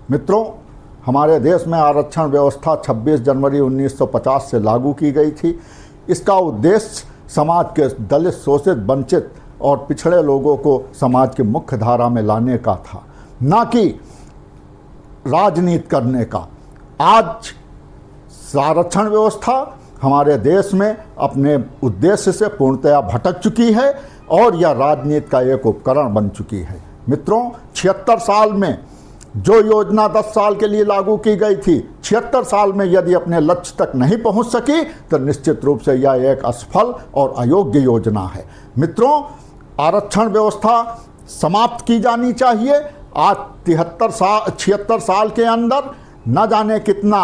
मित्रों, हमारे देश में आरक्षण व्यवस्था 26 जनवरी 1950 से लागू की गई थी। इसका उद्देश्य समाज के दलित, शोषित, वंचित और पिछड़े लोगों को समाज की मुख्य धारा में लाने का था, ना कि राजनीति करने का। आज आरक्षण व्यवस्था हमारे देश में अपने उद्देश्य से पूर्णतया भटक चुकी है और यह राजनीति का एक उपकरण बन चुकी है। मित्रों, 76 साल में जो योजना 10 साल के लिए लागू की गई थी, 76 साल में यदि अपने लक्ष्य तक नहीं पहुंच सकी तो निश्चित रूप से यह एक असफल और अयोग्य योजना है। मित्रों, आरक्षण व्यवस्था समाप्त की जानी चाहिए। आज 76 साल के अंदर न जाने कितना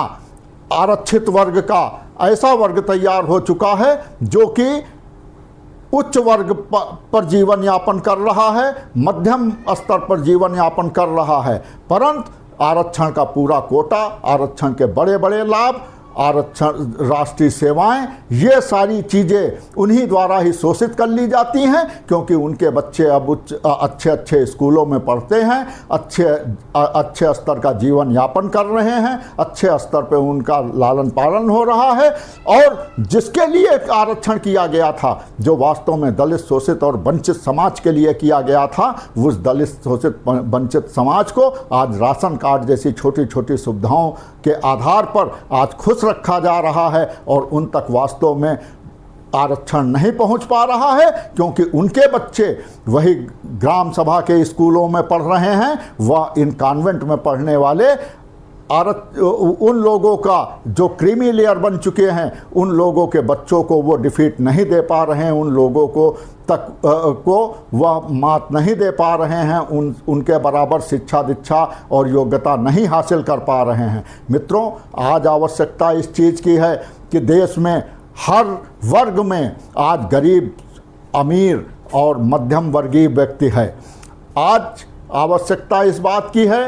आरक्षित वर्ग का ऐसा वर्ग तैयार हो चुका है जो कि उच्च वर्ग पर जीवन यापन कर रहा है, मध्यम स्तर पर जीवन यापन कर रहा है, परंतु आरक्षण का पूरा कोटा, आरक्षण के बड़े बड़े लाभ, आरक्षण, राष्ट्रीय सेवाएं, ये सारी चीज़ें उन्हीं द्वारा ही शोषित कर ली जाती हैं, क्योंकि उनके बच्चे अब अच्छे स्कूलों में पढ़ते हैं, अच्छे स्तर का जीवन यापन कर रहे हैं, अच्छे स्तर पे उनका लालन पालन हो रहा है। और जिसके लिए आरक्षण किया गया था, जो वास्तव में दलित, शोषित और वंचित समाज के लिए किया गया था, उस दलित, शोषित, वंचित समाज को आज राशन कार्ड जैसी छोटी छोटी सुविधाओं के आधार पर आज खुश रखा जा रहा है और उन तक वास्तव में आरक्षण नहीं पहुंच पा रहा है, क्योंकि उनके बच्चे वही ग्राम सभा के स्कूलों में पढ़ रहे हैं, वह इन कॉन्वेंट में पढ़ने वाले उन लोगों का जो क्रीमी लेयर बन चुके हैं, उन लोगों के बच्चों को वो डिफीट नहीं दे पा रहे हैं, उन लोगों को तक को वह मात नहीं दे पा रहे हैं, उनके बराबर शिक्षा, दीक्षा और योग्यता नहीं हासिल कर पा रहे हैं। मित्रों, आज आवश्यकता इस चीज़ की है कि देश में हर वर्ग में आज गरीब, अमीर और मध्यम वर्गीय व्यक्ति है। आज आवश्यकता इस बात की है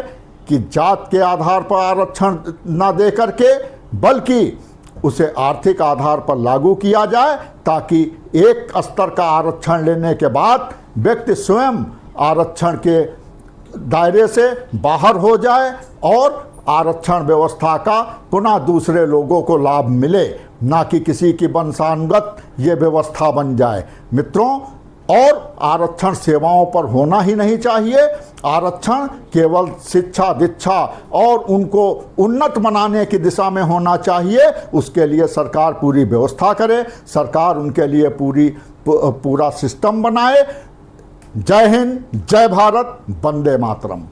कि जात के आधार पर आरक्षण न दे करके बल्कि उसे आर्थिक आधार पर लागू किया जाए, ताकि एक स्तर का आरक्षण लेने के बाद व्यक्ति स्वयं आरक्षण के दायरे से बाहर हो जाए और आरक्षण व्यवस्था का पुनः दूसरे लोगों को लाभ मिले, ना कि किसी की वंशानुगत ये व्यवस्था बन जाए। मित्रों, और आरक्षण सेवाओं पर होना ही नहीं चाहिए। आरक्षण केवल शिक्षा, दीक्षा और उनको उन्नत बनाने की दिशा में होना चाहिए। उसके लिए सरकार पूरी व्यवस्था करे, सरकार उनके लिए पूरा सिस्टम बनाए। जय हिंद, जय भारत, वंदे मातरम।